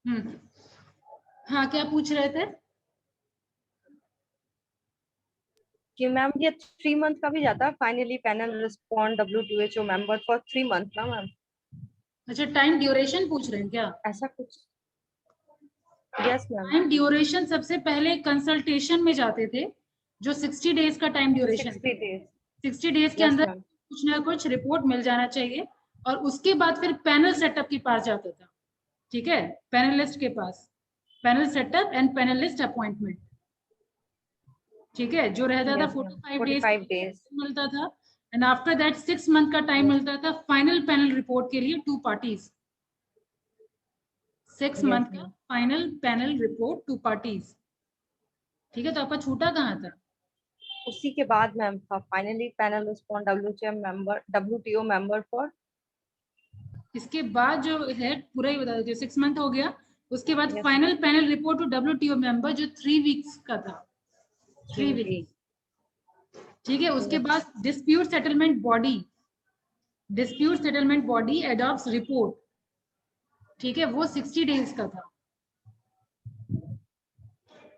हाँ, क्या पूछ रहे थे? कि मैम ये 3 मंथ का भी जाता है, finally panel respond WTO member for 3 month ना मैम? अच्छा, टाइम ड्यूरेशन पूछ रहे हैं क्या? ऐसा कुछ? Yes ma'am. टाइम ड्यूरेशन सबसे पहले कंसल्टेशन में जाते थे, जो 60 डेज का टाइम ड्यूरेशन 60 डेज। 60 डेज के यस अंदर मैम। कुछ ना कुछ रिपोर्ट मिल जाना चाहिए, और उसके बाद फिर पैनल सेटअप के पास जाता था। ठीक है, पैनलिस्ट के पास, panel setup and panelist appointment. ठीक है, जो रहता था यस मैम, 45 डेज 45 डेज। मिलता था, एंड आफ्टर दैट 6 मंथ का टाइम मिलता था फाइनल पैनल रिपोर्ट के लिए, 2 पार्टीज। 6 यस मंथ का ma'am. Final panel report, 2 parties. ठीक है, तो आपका छूटा कहाँ था? उसी के बाद मैम था finally panel respond WTO member for. इसके बाद जो है पूरा ही बता देते, 6 मंथ हो गया, उसके बाद yes final panel report to WTO member, जो 3 वीक्स का था, 3 वीक्स। मैम। ठीक है, उसके यस। बाद dispute settlement body adopts report. ठीक है, वो 60 डेज का था।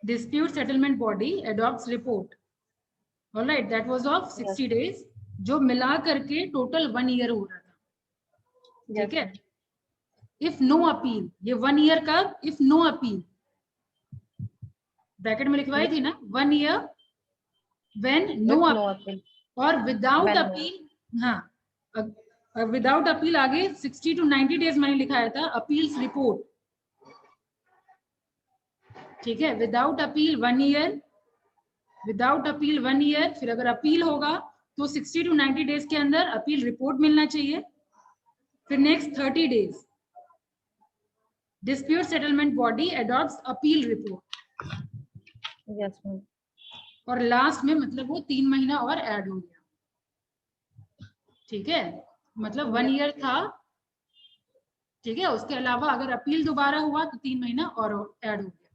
Dispute settlement body adopts report, alright, that was of yes. 60 days, जो मिला करके टोटल 1 ईयर हो रहा था। ठीक यस है, मैम। इफ नो अपील, ये 1 ईयर का इफ नो अपील, ब्रैकेट में लिखवाई थी ना, 1 year when no with no appeal, appeal. और विदाउट व्हेन नो। अपील। हाँ, विदाउट अपील आगे 60 to 90 डेज मैंने लिखाया था, अपील्स रिपोर्ट। ठीक है, without appeal 1 year, without appeal 1 year, फिर अगर अपील होगा तो 60 to 90 डेज के अंदर अपील रिपोर्ट मिलना चाहिए। फिर next 30 days dispute settlement body adopts appeal report, yes ma'am. और लास्ट में मतलब वो 3 महीना और ऐड हो गया। ठीक है, मतलब 1 ईयर था। ठीक है, उसके अलावा अगर अपील दोबारा हुआ तो 3 महीना और ऐड हो गया।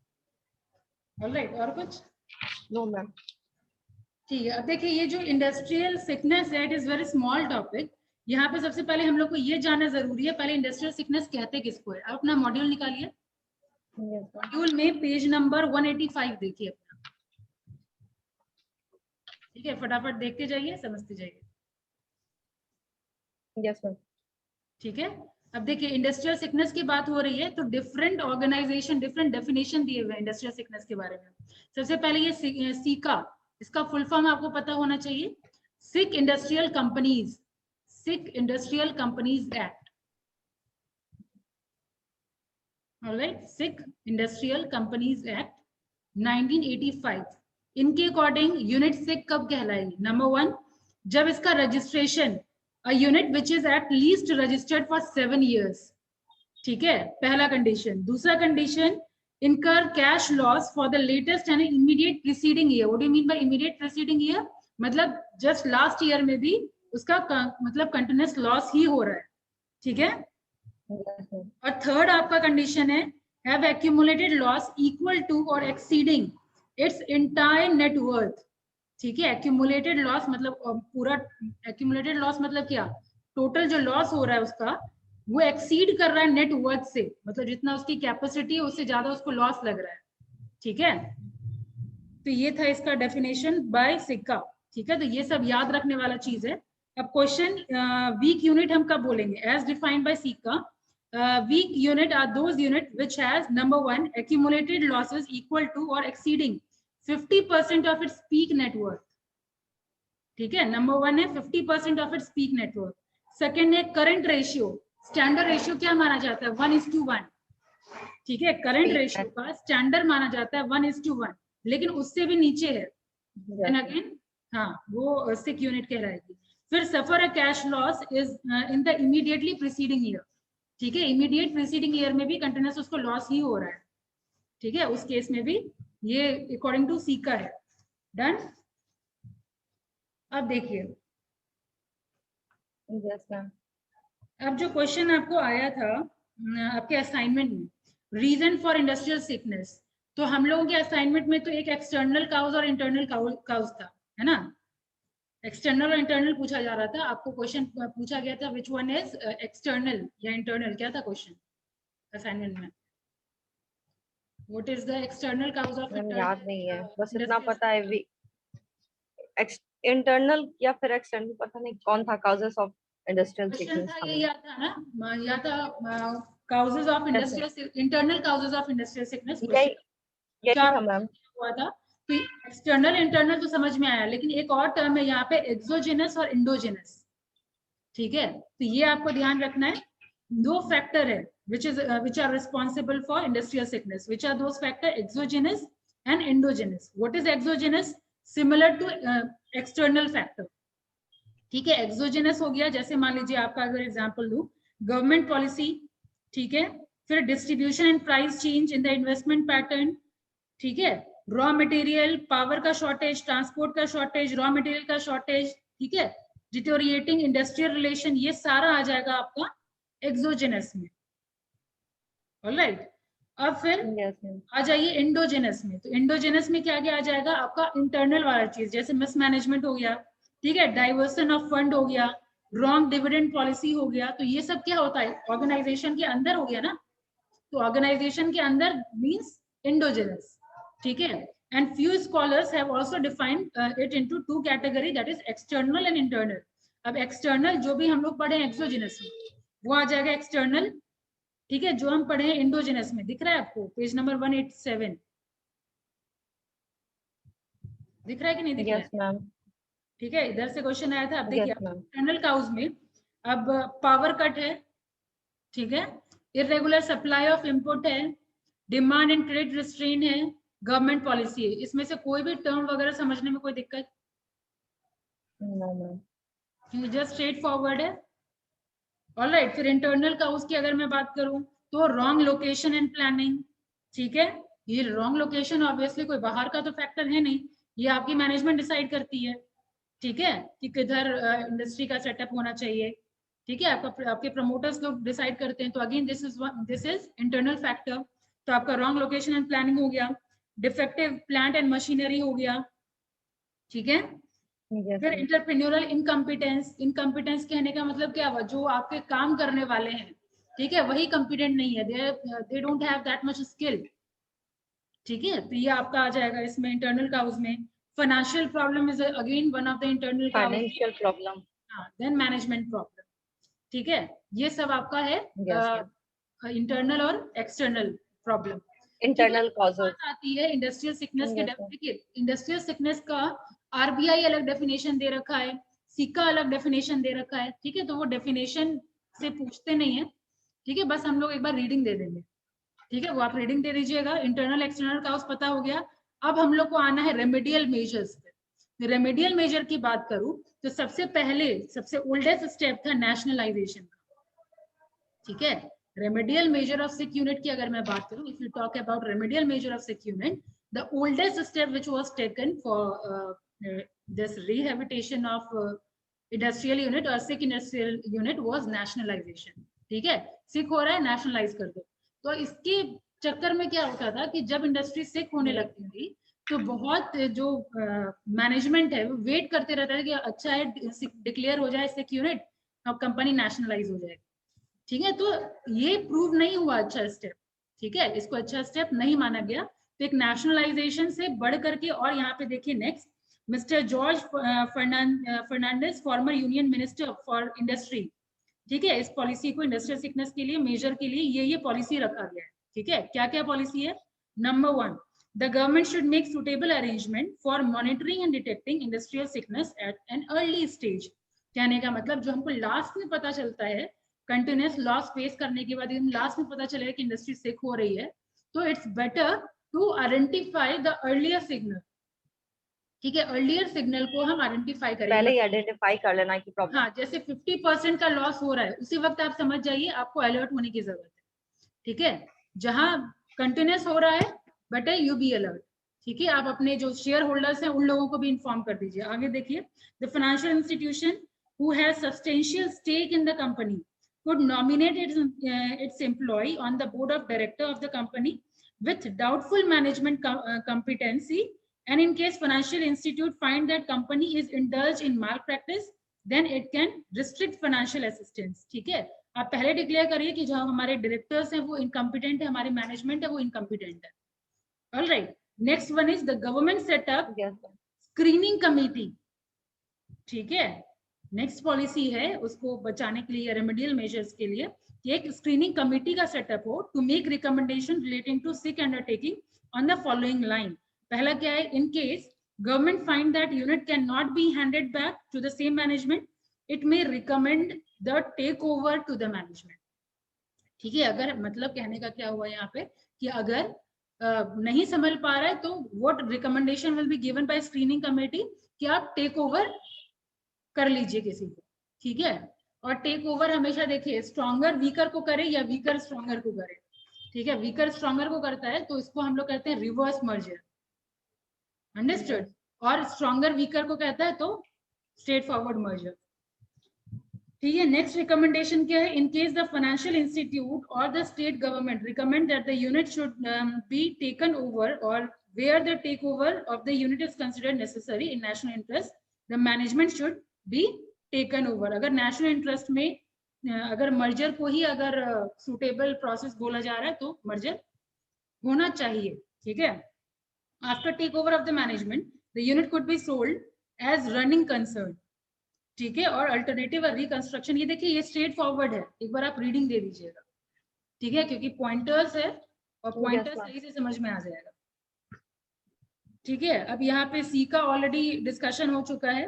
ऑलराइट, और कुछ? No ma'am. ठीक है, अब देखिए, ये जो इंडस्ट्रियल सिकनेस है, it is very small topic. यहाँ पे सबसे पहले हम लोग को ये जानना जरूरी है, पहले इंडस्ट्रियल सिकनेस कहते किसको है। आप अपना मॉड्यूल निकालिए, मॉड्यूल में पेज नंबर 185 देखिए अपना। ठीक है, फटाफट देखते जाइए, समझते जाइए। Yes ma'am. ठीक है, अब देखिए, इंडस्ट्रियल सिकनेस की बात हो रही है, तो डिफरेंट ऑर्गेनाइजेशन डिफरेंट डेफिनेशन दिए हुए हैं इंडस्ट्रियल सिकनेस के बारे में। सबसे पहले ये सीका, इसका फुल फॉर्म आपको पता होना चाहिए, सिक इंडस्ट्रियल कंपनीज, सिक इंडस्ट्रियल कंपनीज एक्ट। ऑलराइट, सिक इंडस्ट्रियल कंपनीज एक्ट 1985। इनके अकॉर्डिंग यूनिट सिक कब कहलाएगी? नंबर 1, जब इसका registration, a unit which is at least registered for 7 years। ठीक है, पहला कंडीशन। दूसरा कंडीशन, इनकर cash loss for the latest and immediate preceding year. What do you mean by immediate preceding year? मतलब जस्ट लास्ट ईयर में भी उसका मतलब कंटिन्यूस लॉस ही हो रहा है। ठीक है, और थर्ड आपका कंडीशन है, have accumulated loss equal to और exceeding its entire net worth. ठीक है, एक्यूमुलेटेड लॉस मतलब पूरा, एक्यूमुलेटेड लॉस मतलब क्या? टोटल जो लॉस हो रहा है उसका, वो एक्सीड कर रहा है नेट वर्थ से, मतलब जितना उसकी कैपेसिटी है उससे ज्यादा उसको लॉस लग रहा है। ठीक है, तो ये था इसका डेफिनेशन बाय सिक्का। ठीक है, तो ये सब याद रखने वाला चीज है। अब क्वेश्चन, वीक यूनिट हम कब बोलेंगे? एज डिफाइंड बाय सिक्का, weak unit are those unit which has number 1 accumulated losses equal to or exceeding 50% of its peak net worth। ठीक है, नंबर 1 है 50% of its peak network. Second है current ratio, standard ratio क्या माना जाता है? 1:1। ठीक है, करंट रेशियो का स्टैंडर्ड माना जाता है 1:1, लेकिन उससे भी नीचे है, एंड अगेन हाँ, वो सिक यूनिट कहलाएगी। फिर suffer a cash loss is in the immediately preceding year. ठीक है, इमीडिएट प्रीसीडिंग ईयर में भी कंटिन्यूस उसको लॉस ही हो रहा है। ठीक है, उस केस में भी ये अकॉर्डिंग टू सीका है। डन। अब देखिए, यस मैम। अब जो क्वेश्चन आपको आया था आपके असाइनमेंट में, रीजन फॉर इंडस्ट्रियल सिकनेस, तो हम लोगों के असाइनमेंट में तो एक एक्सटर्नल काउज और इंटरनल काउज था, है ना? एक्सटर्नल और इंटरनल पूछा जा रहा था, आपको क्वेश्चन पूछा गया था विच वन इज एक्सटर्नल या इंटरनल, क्या था क्वेश्चन असाइनमेंट में? What is the external cause of ma'am याद नहीं है, बस इतना industrial पता है इंटरनल या फिर एक्सटर्नल, पता नहीं कौन था causes of industrial question sickness था था ये मैम। याद था ना, या था causes of yes industrial, internal causes of industrial sickness यही क्वेश्चन यही चार था मैम। हुआ था। तो एक्सटर्नल इंटरनल तो समझ में आया, लेकिन एक और टर्म है यहाँ पे एक्सोजेनस और इंडोजेनस। ठीक है, तो ये आपको ध्यान रखना है। दो फैक्टर है which are responsible for industrial sickness. Which are those factor? Exogenous and endogenous. What is exogenous? Similar to external factor. ठीक है, एक्सोजेनस हो गया, जैसे मान लीजिए आपका अगर एग्जांपल लूं, गवर्नमेंट पॉलिसी, ठीक है, फिर distribution and price change in the investment pattern, ठीक है, रॉ मटेरियल, पावर का शॉर्टेज, ट्रांसपोर्ट का शॉर्टेज, रॉ मटेरियल का शॉर्टेज, ठीक है, डिटोरिएटिंग इंडस्ट्रियल रिलेशन, ये सारा आ जाएगा आपका एक्सोजेनस में। ऑलराइट, अब फिर यस मैम। आ जाइए एंडोजेनस में। तो एंडोजेनस में क्या क्या आ जाएगा आपका? इंटरनल वाला चीज, जैसे मिसमैनेजमेंट हो गया, ठीक है, डाइवर्सन ऑफ फंड हो गया, रॉन्ग डिविडेंड पॉलिसी हो गया। तो ये सब क्या होता है? ऑर्गेनाइजेशन के अंदर हो गया ना, तो ऑर्गेनाइजेशन के अंदर मींस एंडोजेनस, ठीक है। And few scholars have also defined it into two category, that is external and internal. अब एक्सटर्नल जो भी हम लोग पढ़े एक्सोजेनस में, वो आ जाएगा एक्सटर्नल, ठीक है। जो हम पढ़े हैं इंडोजेनस में, दिख रहा है आपको पेज नंबर 187, दिख रहा है कि नहीं दिख रहा है? Yes ma'am. ठीक है, इधर से क्वेश्चन आया था। अब देखिए यस मैम। एक्सटर्नल काउज में अब पावर कट है, ठीक है, इरेगुलर सप्लाई ऑफ इनपुट है, डिमांड एंड क्रेडिट रिस्ट्रेन है, गवर्नमेंट पॉलिसी है। इसमें से कोई भी टर्म वगैरह समझने में कोई दिक्कत? No ma'am. Just straightforward है। ऑलराइट, फिर इंटरनल काउज की अगर मैं बात करूं, तो रॉन्ग लोकेशन एंड प्लानिंग, ठीक है। ये रॉन्ग लोकेशन ऑब्वियसली कोई बाहर का तो फैक्टर है नहीं, ये आपकी मैनेजमेंट डिसाइड करती है, ठीक है, कि किधर इंडस्ट्री का सेटअप होना चाहिए, ठीक है, आपके प्रमोटर्स लोग डिसाइड करते हैं। तो again this is internal factor. तो आपका रॉन्ग लोकेशन एंड प्लानिंग हो गया, डिफेक्टिव प्लांट एंड मशीनरी हो गया, ठीक है। फिर इंटरप्रेन्योरल इनकम्पिटेंस, इनकम्पिटेंस कहने का मतलब क्या हुआ? जो आपके काम करने वाले हैं, ठीक है, वही कॉम्पिटेंट नहीं है, they don't have that much skill, ठीक है। तो ये आपका आ जाएगा इसमें इंटरनल काउज में। Financial problem is again one of the internal cause. Financial problem. हाँ, देन मैनेजमेंट प्रॉब्लम, ठीक है। ये सब आपका है यस मैम। इंटरनल और एक्सटर्नल प्रॉब्लम, ठीक है। Internal causes. बात आती है इंडस्ट्रियल सिकनेस के यस मैम। देखिए, इंडस्ट्रियल सिकनेस का आरबीआई अलग डेफिनेशन दे रखा है, सिक्का अलग डेफिनेशन दे रखा है, ठीक है। तो वो डेफिनेशन से पूछते नहीं है, ठीक है, बस हम लोग एक बार रीडिंग दे देंगे, ठीक है, वो आप रीडिंग दे दीजिएगा। इंटरनल एक्सटर्नल काउज पता हो गया। अब हम लोग को आना है रेमेडियल मेजर्स पे। रेमेडियल मेजर की बात करूं तो सबसे पहले सबसे ओल्डेस्ट स्टेप था नेशनलाइजेशन का, ठीक है। Remedial measure of sick unit की अगर मैं बात करूं, if you talk about remedial measure of sick unit, the oldest step which was taken for this rehabilitation of industrial unit और सिक इंडस्ट्रियल यूनिट वाज नेशनलाइजेशन, ठीक है। सिक हो रहा है, नेशनलाइज कर दो। तो इसके चक्कर में क्या होता था कि जब इंडस्ट्री सिक होने लगती थी, तो बहुत जो मैनेजमेंट है वो वेट करते रहता है कि अच्छा है डिक्लेयर हो जाए सिक यूनिट और कंपनी नेशनलाइज हो जाएगी, ठीक है। तो ये प्रूव नहीं हुआ अच्छा स्टेप, ठीक है, इसको अच्छा स्टेप नहीं माना गया। तो एक नेशनलाइजेशन से बढ़ करके, और यहाँ पे देखिए next, mister George Fernandes, former union minister for industry, ठीक है, इस पॉलिसी को इंडस्ट्रियल सिकनेस के लिए मेजर के लिए ये पॉलिसी रखा गया है, ठीक है। क्या क्या पॉलिसी है? Number 1, the government should make suitable arrangement for monitoring and detecting industrial sickness at an early stage. कहने का मतलब जो हमको लास्ट में पता चलता है, कंटिन्यूस लॉस फेस करने के बाद एकदम लास्ट में पता चलेगा कि इंडस्ट्री सिक हो रही है, तो it's better to identify the earlier signal, ठीक है। अर्लियर सिग्नल को हम आइडेंटिफाई करेंगे, पहले ही आइडेंटिफाई कर लेना कि प्रॉब्लम। हाँ, जैसे 50% का लॉस हो रहा है, उसी वक्त आप समझ जाइए आपको अलर्ट होने की जरूरत है, ठीक है। जहां कंटिन्यूस हो रहा है, बट यू बी अलर्ट, ठीक है। आप अपने जो शेयर होल्डर्स हैं उन लोगों को भी इन्फॉर्म कर दीजिए। आगे देखिए, the financial institution who has substantial stake in the company could nominate its employee on the board of director of the company with doubtful management competency, and in case financial institute find that company is indulged in malpractice, then it can restrict financial assistance, ठीक है। आप पहले declare करिए कि जो हमारे directors हैं वो इनकम्पिटेंट है, हमारे मैनेजमेंट है वो इनकम्पिटेंट है, all right, next one is the government setup Yes. Screening committee, ठीक है। नेक्स्ट पॉलिसी है उसको बचाने के लिए, रेमेडियल मेजर्स के लिए, कि एक स्क्रीनिंग कमेटी का सेटअप हो to make recommendation relating to sick undertaking on the following line. पहला क्या है, in case government find that unit can not be handed back to the same management, it may recommend the take over to the management, ठीक है। अगर मतलब कहने का क्या हुआ यहाँ पे कि अगर नहीं संभल पा रहा है तो what recommendation will be given by screening committee कि आप टेक ओवर कर लीजिए किसी को, ठीक है। और टेक ओवर हमेशा देखिए स्ट्रॉन्गर वीकर को करे या वीकर स्ट्रॉन्गर को करे, ठीक है। वीकर स्ट्रॉन्गर को करता है तो इसको हम लोग कहते हैं रिवर्स मर्जर, अंडरस्टूड। और स्ट्रॉन्गर वीकर को कहता है तो स्ट्रेट फॉरवर्ड मर्जर, ठीक है। नेक्स्ट रिकमेंडेशन क्या है, in case the financial institute और the state government recommend that the unit should be taken over और where the take over of the unit is considered necessary in national interest, the management should be taken over. अगर national interest में अगर merger को ही अगर suitable process बोला जा रहा है तो मर्जर होना चाहिए, ठीक है। After take over of the management the unit could be sold as running concern, ठीक है। और अल्टरनेटिव और रिकंस्ट्रक्शन, ये देखिए ये स्ट्रेट फॉरवर्ड है, एक बार आप रीडिंग दे दीजिएगा, ठीक है, क्योंकि पॉइंटर्स है और पॉइंटर्स सही से समझ में आ जाएगा, ठीक है। अब यहाँ पे सी का ऑलरेडी डिस्कशन हो चुका है,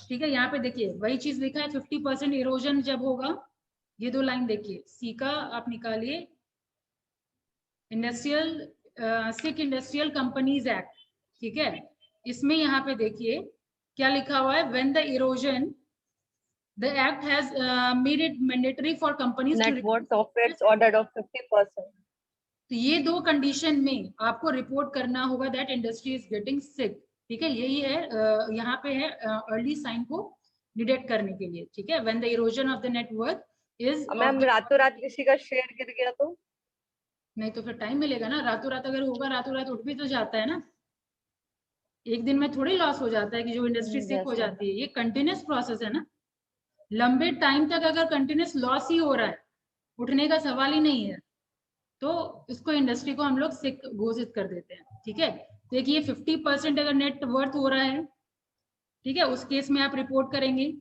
ठीक है। यहाँ पे देखिए वही चीज लिखा है 50% इरोजन जब होगा, ये दो लाइन देखिए सी का आप निकालिए, इंडस्ट्रियल सिक इंडस्ट्रियल कंपनीज एक्ट, ठीक है। इसमें यहाँ पे देखिए क्या लिखा हुआ है, when the erosion the act has made it mandatory for companies Net worth of its ordered of 50%. तो ये दो कंडीशन में आपको रिपोर्ट करना होगा दैट इंडस्ट्री इज गेटिंग सिक, ठीक है। यही है यहाँ पे है अर्ली साइन को डिटेक्ट करने के लिए, ठीक है। When the erosion of the net worth is, ma'am रातों रात किसी का शेयर गिर गया तो नहीं तो फिर टाइम मिलेगा ना, रातों रात अगर होगा रातों रात उठ भी तो जाता है ना, एक दिन में थोड़ी लॉस हो जाता है कि जो इंडस्ट्री सिक हो जाती है, ये कंटिन्यूस प्रोसेस है ना। लंबे टाइम तक अगर कंटिन्यूस लॉस ही हो रहा है, उठने का सवाल ही नहीं है, तो इसको इंडस्ट्री को हम लोग सिक घोषित कर देते हैं, ठीक है। देखिए 50% अगर नेट वर्थ हो रहा है, ठीक है, उस केस में आप रिपोर्ट करेंगे।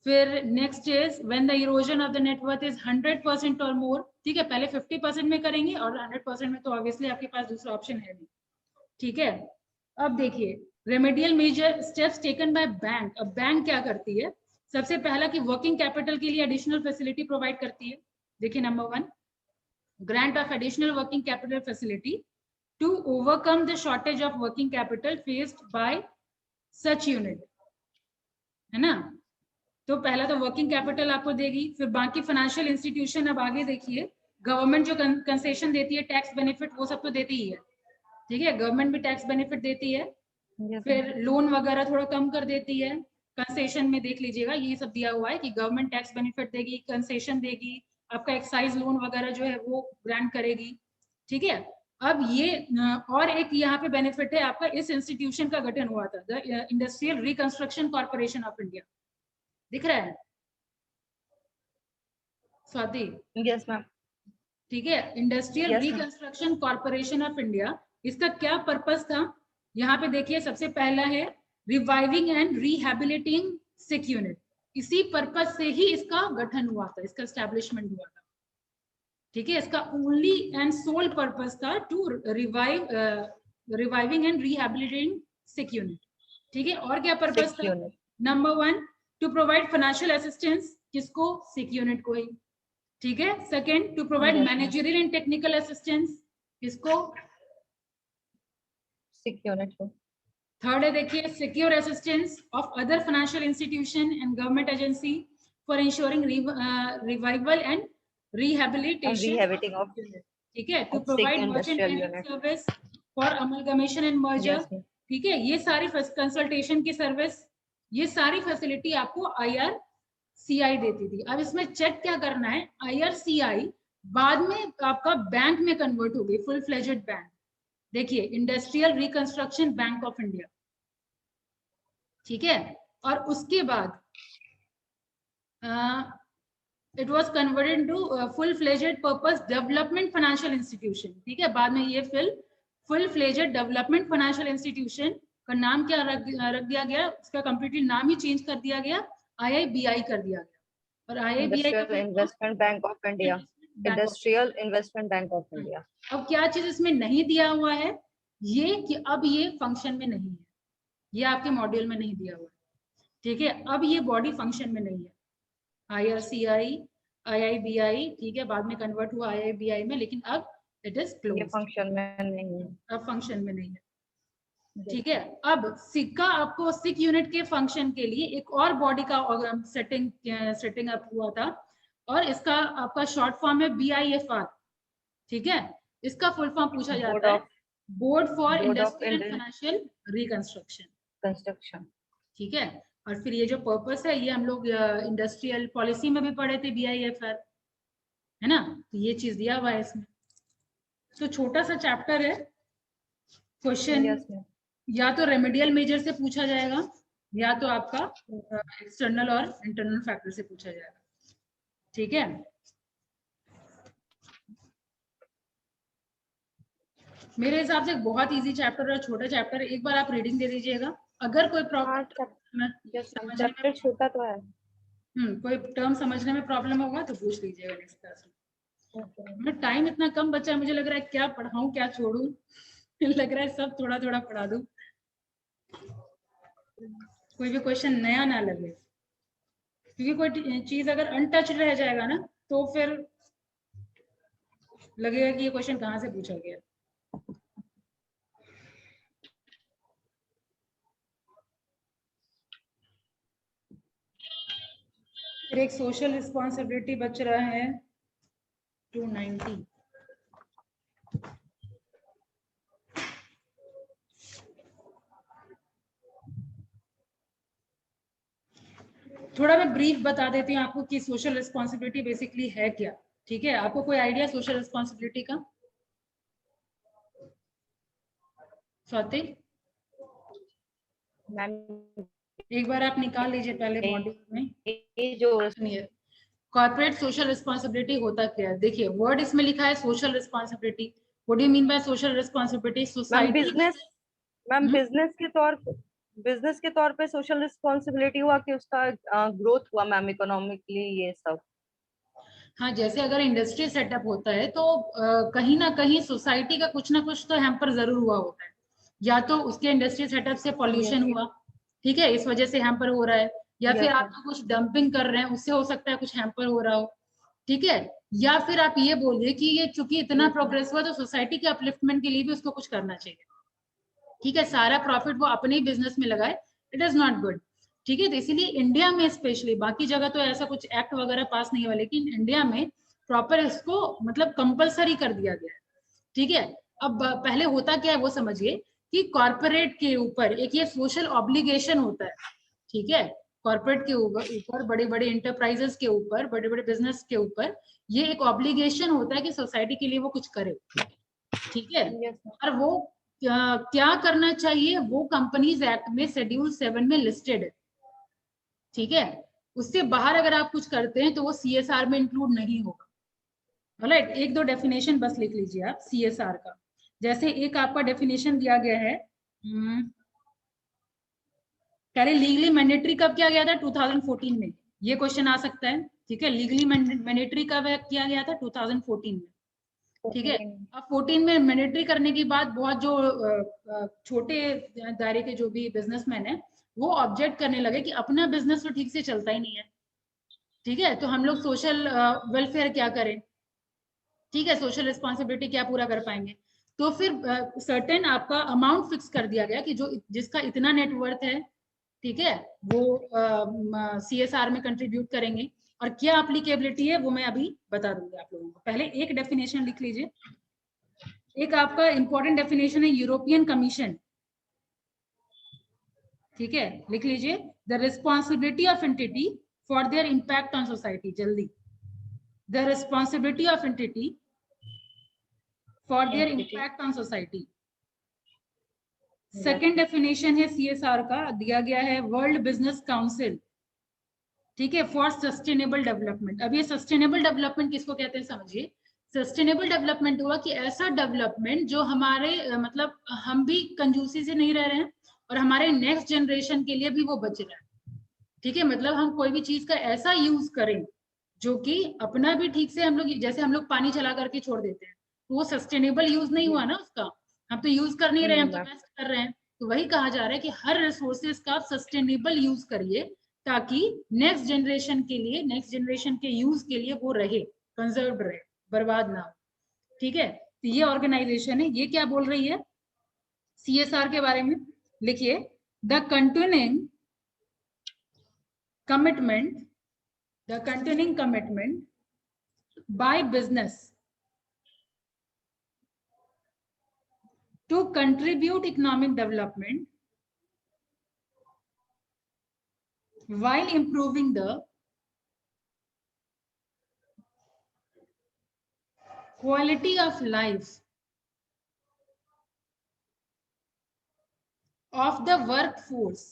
फिर next is when the erosion of the net worth is 100% और मोर, ठीक है। पहले 50% में करेंगे और 100% में तो ऑब्वियसली आपके पास दूसरा ऑप्शन है नहीं, ठीक है। अब देखिए remedial measure steps taken by bank. अब बैंक क्या करती है, सबसे पहला कि वर्किंग कैपिटल के लिए एडिशनल फैसिलिटी प्रोवाइड करती है। देखिए number 1, grant of additional working capital facility to overcome the shortage of working capital faced by such unit, है ना। तो पहला तो वर्किंग कैपिटल आपको देगी, फिर बाकी फाइनेंशियल इंस्टीट्यूशन, अब आगे देखिए गवर्नमेंट जो कंसेशन देती है, टैक्स बेनिफिट, वो सब तो देती ही है, ठीक है। गवर्नमेंट भी टैक्स बेनिफिट देती है, फिर लोन वगैरह थोड़ा कम कर देती है। कंसेशन में देख लीजिएगा ये सब दिया हुआ है कि गवर्नमेंट टैक्स बेनिफिट देगी, कंसेशन देगी, आपका एक्साइज लोन वगैरह जो है वो ग्रांट करेगी, ठीक है। अब ये और एक यहाँ पे बेनिफिट है आपका, इस इंस्टीट्यूशन का गठन हुआ था, the industrial reconstruction corporation of India, दिख रहा है स्वाति? Yes ma'am. ठीक है, industrial reconstruction corporation of India, इसका क्या पर्पस था, यहाँ पे देखिए सबसे पहला है reviving and rehabilitating sick unit, इसी पर्पस से ही इसका गठन हुआ था, इसका एस्टैब्लिशमेंट हुआ था, ठीक है। इसका ओनली एंड सोल पर्पस था to reviving and rehabilitating sick unit, ठीक है। और क्या पर्पस था, number 1 to provide financial assistance, किसको, सिक यूनिट को ही, ठीक है। Second to provide managerial and technical assistance, किसको, सिक यूनिट को। थर्ड है देखिए secure assistance of other financial institution and government agency for insuring revival and rehabilitation, ठीक है। To provide merchant payment service for amalgamation and merger, ठीक है। ये सारी कंसल्टेशन की सर्विस, ये सारी फैसिलिटी आपको IRCI देती थी। अब इसमें चेक क्या करना है, IRCI बाद में आपका बैंक में कन्वर्ट हो गई, फुल फ्लेजेड बैंक, देखिए industrial reconstruction bank of India, ठीक है। और उसके बाद it was converted to full fledged purpose development financial institution, ठीक है। बाद में ये full fledged development financial institution का नाम क्या रख दिया गया, उसका कंप्लीटली नाम ही चेंज कर दिया गया, IIBI कर दिया गया। और IIBI का industrial investment bank of India, industrial investment bank of India. अब क्या चीज इसमें नहीं दिया हुआ है, ये कि अब ये फंक्शन में नहीं है, ये आपके मॉड्यूल में नहीं दिया हुआ है, ठीक है। अब ये बॉडी फंक्शन में नहीं है, IRCI IIBI, ठीक है, बाद में कन्वर्ट हुआ IIBI में, लेकिन अब इट इज क्लोज, ये फंक्शन में नहीं है, अब फंक्शन में नहीं है, ठीक है। अब सिक का आपको सिक यूनिट के फंक्शन के लिए एक और बॉडी का सेटिंग अप हुआ था, और इसका आपका शॉर्ट फॉर्म है BIFR, ठीक है। इसका फुल फॉर्म पूछा जाता है board for industrial and financial reconstruction, ठीक है। और फिर ये जो पर्पस है ये हम लोग इंडस्ट्रियल पॉलिसी में भी पढ़े थे, BIFR, है ना, तो ये चीज दिया हुआ है इसमें। तो छोटा सा चैप्टर है, क्वेश्चन या तो रेमेडियल मेजर से पूछा जाएगा, या तो आपका एक्सटर्नल और इंटरनल फैक्टर से पूछा जाएगा, ठीक है। मेरे हिसाब से बहुत इजी चैप्टर है, छोटा चैप्टर है, एक बार आप रीडिंग दे दीजिएगा, अगर कोई प्रॉब्लम चैप्टर छोटा तो है, कोई टर्म समझने में प्रॉब्लम होगा तो पूछ लीजिएगा नेक्स्ट क्लास में। टाइम इतना कम बचा है, मुझे लग रहा है क्या पढ़ाऊं क्या छोड़ूं लग रहा है सब थोड़ा थोड़ा पढ़ा दूं, कोई भी क्वेश्चन नया ना लगे, क्योंकि कोई चीज अगर अनटच रह जाएगा ना तो फिर लगेगा कि ये क्वेश्चन कहाँ से पूछा गया। फिर एक सोशल रिस्पॉन्सिबिलिटी बच रहा है 290, थोड़ा मैं ब्रीफ बता देती हूँ आपको कि सोशल रिस्पॉन्सिबिलिटी बेसिकली है क्या, ठीक है। आपको कोई आइडिया सोशल रिस्पॉन्सिबिलिटी का? स्वाति, एक बार आप निकाल लीजिए पहले मॉड्यूल में, ये जो कॉर्पोरेट सोशल रिस्पॉन्सिबिलिटी होता क्या है। देखिए वर्ड इसमें लिखा है social responsibility, what do you mean by social responsibility? Society, ma'am business के तौर पे सोशल रिस्पॉन्सिबिलिटी हुआ कि उसका ग्रोथ हुआ मैम इकोनॉमिकली, ये सब। हाँ, जैसे अगर इंडस्ट्री सेटअप होता है तो कहीं ना कहीं सोसाइटी का कुछ ना कुछ तो हैम्पर जरूर हुआ होता है, या तो उसके इंडस्ट्री सेटअप से पॉल्यूशन हुआ, ठीक है, इस वजह से हैम्पर हो रहा है, या फिर आप कुछ डंपिंग कर रहे हैं उससे हो सकता है कुछ हैम्पर हो रहा हो, ठीक है। या फिर आप ये बोलिए कि ये चूंकि इतना प्रोग्रेस हुआ तो सोसाइटी के अपलिफ्टमेंट के लिए भी उसको कुछ करना चाहिए, ठीक है। सारा प्रॉफिट वो अपने ही बिजनेस में लगाए, इट इज नॉट गुड, ठीक है। तो इसीलिए इंडिया में स्पेशली, बाकी जगह तो ऐसा कुछ एक्ट वगैरह पास नहीं हुआ, लेकिन इंडिया में प्रॉपर इसको मतलब कंपलसरी कर दिया गया है, ठीक है। अब पहले होता क्या है वो समझिए कि कॉर्पोरेट के ऊपर एक ये सोशल ऑब्लिगेशन होता है, ठीक है। कॉर्पोरेट के ऊपर बड़े बड़े इंटरप्राइजेस के ऊपर, बड़े बड़े बिजनेस के ऊपर ये एक ऑब्लिगेशन होता है कि सोसाइटी के लिए वो कुछ करे, ठीक है। और वो क्या करना चाहिए वो कंपनीज एक्ट में शेड्यूल 7 में लिस्टेड है, ठीक है। उससे बाहर अगर आप कुछ करते हैं तो वो CSR में इंक्लूड नहीं होगा, राइट। एक दो डेफिनेशन बस लिख लीजिए आप CSR का। जैसे एक आपका डेफिनेशन दिया गया है, पहले लीगली मैंडेटरी कब किया गया था? 2014 में, ये क्वेश्चन आ सकता है, ठीक है। लीगली मैंडेटरी कब किया गया था? 2014 में, ठीक है। अब 14 में मैंडेटरी करने के बाद बहुत जो छोटे दायरे के जो भी बिजनेसमैन है वो ऑब्जेक्ट करने लगे कि अपना बिजनेस तो ठीक से चलता ही नहीं है, ठीक है। तो हम लोग सोशल वेलफेयर क्या करें, ठीक है, सोशल रिस्पॉन्सिबिलिटी क्या पूरा कर पाएंगे। तो फिर सर्टेन आपका अमाउंट फिक्स कर दिया गया कि जो जिसका इतना नेटवर्थ है, ठीक है, वो CSR में कंट्रीब्यूट करेंगे। और क्या एप्लीकेबिलिटी है वो मैं अभी बता दूंगी आप लोगों को। पहले एक डेफिनेशन लिख लीजिए, एक आपका इंपॉर्टेंट डेफिनेशन है यूरोपियन कमीशन, ठीक है, लिख लीजिए, the responsibility of entity for their impact on society. जल्दी, the responsibility of entity for their impact on society. Second definition है CSR का, दिया गया है वर्ल्ड बिजनेस काउंसिल, ठीक है, फॉर सस्टेनेबल डेवलपमेंट। अब ये सस्टेनेबल डेवलपमेंट किसको कहते हैं समझिए। सस्टेनेबल डेवलपमेंट हुआ कि ऐसा डेवलपमेंट जो हमारे मतलब हम भी कंजूसी से नहीं रह रहे हैं और हमारे नेक्स्ट जनरेशन के लिए भी वो बच रहा है। ठीक है, मतलब हम कोई भी चीज का ऐसा यूज करें जो कि अपना भी ठीक से, हम लोग जैसे हम लोग पानी चला करके छोड़ देते हैं तो वो सस्टेनेबल यूज नहीं हुआ ना उसका, हम तो यूज कर नहीं रहे हैं, हम तो वेस्ट कर रहे हैं। तो वही कहा जा रहा है कि हर रिसोर्सेज का सस्टेनेबल यूज करिए ताकि नेक्स्ट जनरेशन के लिए, नेक्स्ट जनरेशन के यूज के लिए वो रहे, कंजर्व रहे, बर्बाद ना हो। ठीक है, तो ये ऑर्गेनाइजेशन है, ये क्या बोल रही है सीएसआर के बारे में, लिखिए the continuing commitment by business to contribute economic development while improving the quality of life of the workforce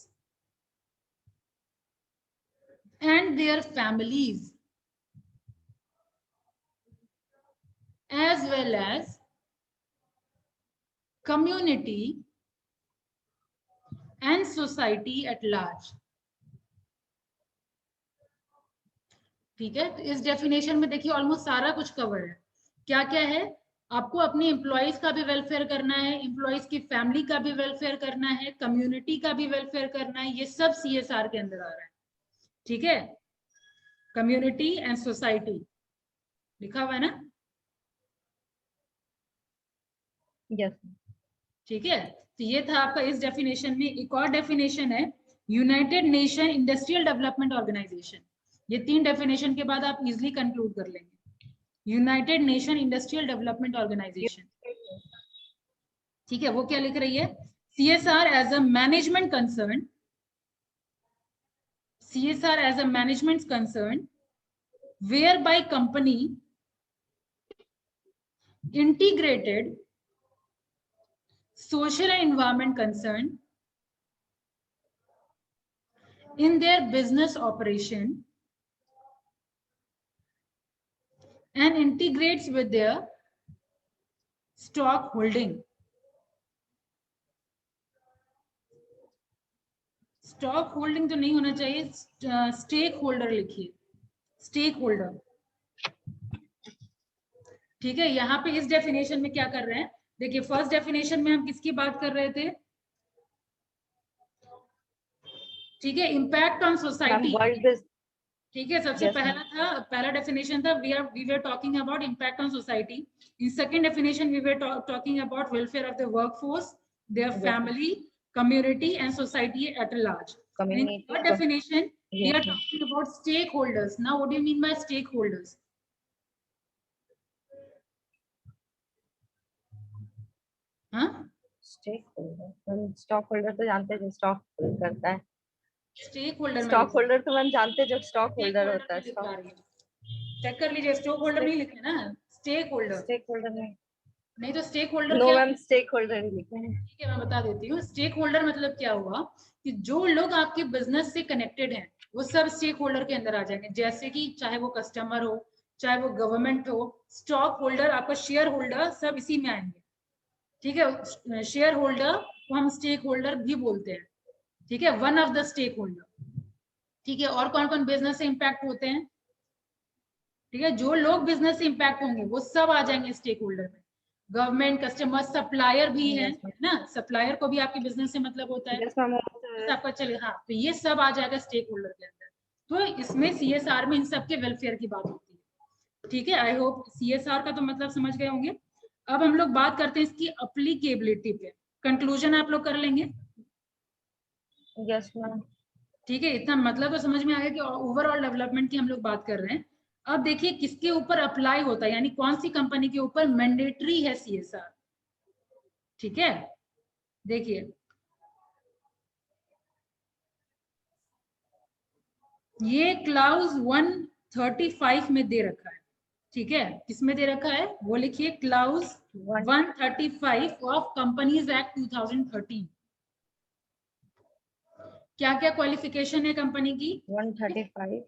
and their families, as well as community and society at large. ठीक है, तो इस डेफिनेशन में देखिए ऑलमोस्ट सारा कुछ cover है। क्या क्या है, आपको अपने एम्प्लॉयज का भी वेलफेयर करना है, एम्प्लॉयज की फैमिली का भी वेलफेयर करना है, कम्युनिटी का भी वेलफेयर करना है, ये सब सीएसआर के अंदर आ रहा है। ठीक है, कम्युनिटी एंड सोसाइटी लिखा हुआ है ना? यस। ठीक है, तो ये था आपका इस डेफिनेशन में। एक और डेफिनेशन है United Nation Industrial Development Organization. ये 3 डेफिनेशन के बाद आप इजिली कंक्लूड कर लेंगे। United Nation Industrial Development Organization, ठीक है, वो क्या लिख रही है, CSR as a management concern, CSR as a management concern whereby company integrated social and environment concern in their business operation and integrates with their stock holding. Stock holding तो नहीं होना चाहिए, स्टेक होल्डर लिखिए, stake holder. ठीक है, यहाँ पे इस डेफिनेशन में क्या कर रहे हैं, देखिए फर्स्ट डेफिनेशन में हम किसकी बात कर रहे थे, ठीक है, इम्पैक्ट ऑन सोसाइटी। ठीक है, सबसे पहला डेफिनेशन था we were talking about impact on society. In second definition we were talking about welfare of the workforce, their family, community and society at large. In third definition, we are talking about stakeholders. Now, what do you mean by stakeholders? हाँ? Stock holder तो जानते हैं जो stock करता है। Stake holder, stock holder तो हम जानते हैं जो स्टॉक होल्डर होता है। चेक कर लीजिए, स्टॉक होल्डर नहीं लिखे ना, स्टेक होल्डर। स्टेक होल्डर नहीं तो stakeholder no ma'am, stakeholder लिखे हैं। ठीक है, मैं बता देती हूँ। स्टेक होल्डर मतलब क्या हुआ कि जो लोग आपके बिजनेस से कनेक्टेड हैं वो सब स्टेक होल्डर के अंदर आ जाएंगे, जैसे कि चाहे वो कस्टमर हो, चाहे वो गवर्नमेंट हो, स्टॉक होल्डर, आपका शेयर होल्डर, सब इसी में आएंगे। ठीक है, शेयर होल्डर को हम स्टेक होल्डर भी बोलते हैं। ठीक है, one of the stakeholder. ठीक है, और कौन कौन बिजनेस से इंपैक्ट होते हैं, ठीक है, जो लोग बिजनेस से इंपैक्ट होंगे वो सब आ जाएंगे स्टेक होल्डर में। गवर्नमेंट, कस्टमर, सप्लायर भी है ना, सप्लायर को भी आपके बिजनेस से मतलब होता है, आपका चले, हाँ, तो ये सब आ जाएगा स्टेक होल्डर के अंदर। तो इसमें सीएसआर में इन सबके वेलफेयर की बात होती है। ठीक है, आई होप सीएसआर का तो मतलब समझ गए होंगे। अब हम लोग बात करते हैं इसकी अप्लीकेबिलिटी पे, कंक्लूजन आप लोग कर लेंगे। Yes ma'am. ठीक है, इतना मतलब तो समझ में आ गया कि ओवरऑल डेवलपमेंट की हम लोग बात कर रहे हैं। अब देखिए किसके ऊपर अप्लाई होता है, यानी कौन सी कंपनी के ऊपर मैंडेटरी है सीएसआर। ठीक है, देखिए ये क्लाउज 135 में दे रखा है। ठीक है, किसमें दे रखा है वो लिखिए, क्लाउज 135 ऑफ कंपनीज एक्ट 2013। क्या क्या क्वालिफिकेशन है कंपनी की, 135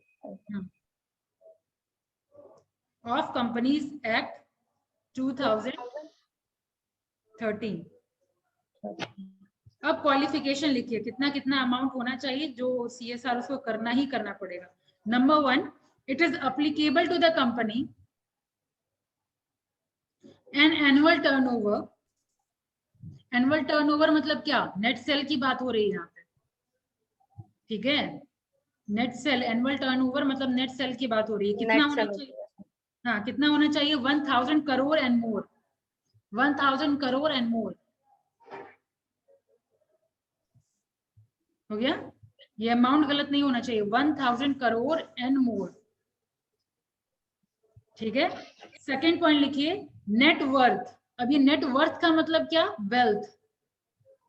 ऑफ कंपनीज एक्ट 2013। अब क्वालिफिकेशन लिखिए, कितना कितना अमाउंट होना चाहिए जो CSR उसको करना ही करना पड़ेगा। Number 1, it is applicable to the company an annual turnover. Annual turnover मतलब क्या? नेट सेल की बात हो रही है यहाँ पे, ठीक है। नेट सेल, एनुअल टर्नओवर मतलब नेट सेल की बात हो रही है। कितना होना चाहिए? हाँ, कितना होना चाहिए? 1000 crore and more. 1000 crore and more हो गया। ये अमाउंट गलत नहीं होना चाहिए, 1000 करोड़ एंड मोर, ठीक है। सेकेंड पॉइंट लिखिए, नेट वर्थ। अब ये नेट वर्थ का मतलब क्या? वेल्थ।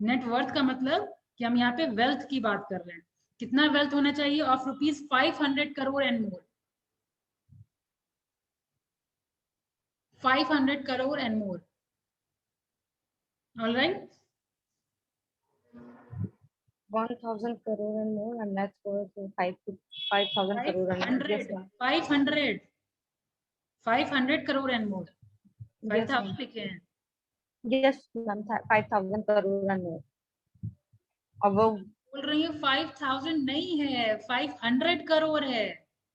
नेट वर्थ का मतलब कि हम यहाँ पे वेल्थ की बात कर रहे हैं। कितना वेल्थ होना चाहिए? Of ₹500 crore and more. 500 crore and more. All right. 1000 crore and more, and that's worth 5,000 crore and more. Yes, ma'am. 500 crore and more. Yes, 5000 ma'am. लिखे हैं। Yes, ma'am. 5,000 crore and more. अब वो बोल रही हूँ 5000 नहीं है, 500 करोड़ है।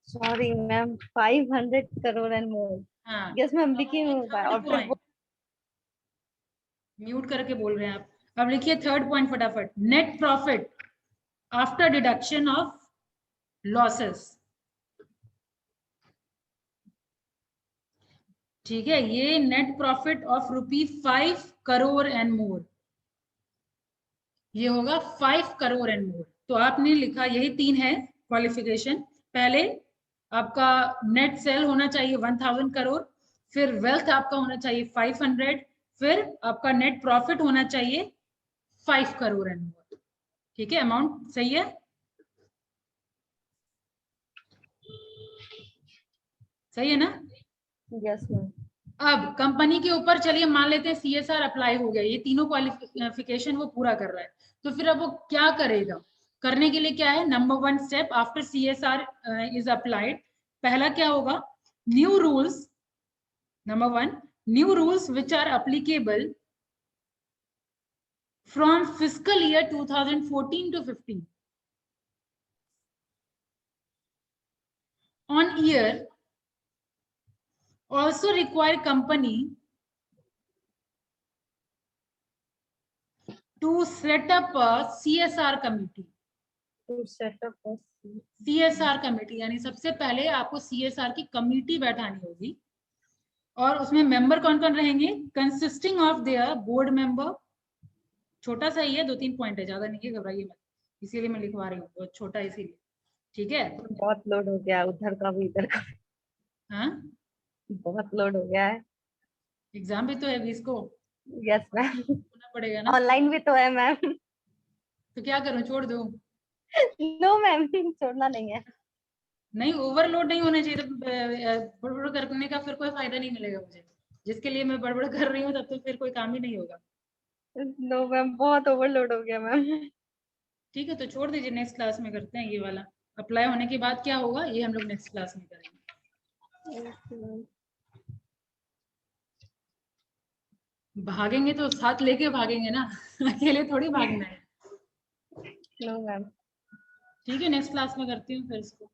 sorry, ma'am. 500 crore and more. हाँ, Yes, ma'am. अब लिखी हूँ थर्ड और फिर पॉइंट, म्यूट करके बोल रहे हैं आप। अब लिखिए थर्ड पॉइंट फटाफट, net profit after deduction of losses. ठीक है, ये net profit of ₹5 crore and more, ये होगा 5 करोड़ एंड मोर। तो आपने लिखा, यही 3 है क्वालिफिकेशन। पहले आपका नेट सेल होना चाहिए 1000 करोड़, फिर वेल्थ आपका होना चाहिए 500, फिर आपका नेट प्रॉफिट होना चाहिए 5 करोड़ एंड मोर। ठीक है, अमाउंट सही है? सही है ना? yes, ma'am. अब कंपनी के ऊपर चलिए मान लेते हैं CSR अप्लाई हो गया, ये तीनों क्वालिफिकेशन वो पूरा कर रहा है, तो फिर अब वो क्या करेगा? करने के लिए क्या है? Number 1 step after CSR is applied, पहला क्या होगा? New rules. Number 1, new rules which are applicable from fiscal year 2014 to 15 on year also require company to set up a CSR committee। To set up a CSR committee यानी सबसे पहले आपको CSR की committee बैठानी होगी, और उसमें member कौन कौन रहेंगे? Consisting of their board member. छोटा सा ही है, 2-3 पॉइंट है, ज्यादा नहीं है, घबराइए मत, इसीलिए मैं लिखवा रही हूँ, बहुत छोटा इसीलिए। ठीक है, बहुत लोड हो गया, उधर का भी इधर का हाँ, बहुत लोड हो गया है। एग्जाम भी तो है 20 को, यस मैम, होना पड़ेगा ना। ऑनलाइन भी तो है मैम। तो क्या करूँ, छोड़ दूँ? नो मैम, छोड़ना नहीं है। नहीं, ओवरलोड नहीं होना चाहिए, तो बड़बड़ करने का फिर कोई फायदा नहीं मिलेगा मुझे। जिसके लिए मैं बड़बड़ कर रही हूँ तब तो फिर कोई काम ही नहीं होगा। नो मैम, बहुत ओवरलोड हो गया मैम। ठीक है, तो छोड़ दीजिए, नेक्स्ट क्लास में करते हैं ये वाला। अप्लाई होने के बाद क्या होगा ये हम लोग नेक्स्ट क्लास में करेंगे। भागेंगे तो साथ लेके भागेंगे ना, अकेले थोड़ी भागना है। No ma'am. ठीक है, नेक्स्ट क्लास में करती हूँ फिर इसको।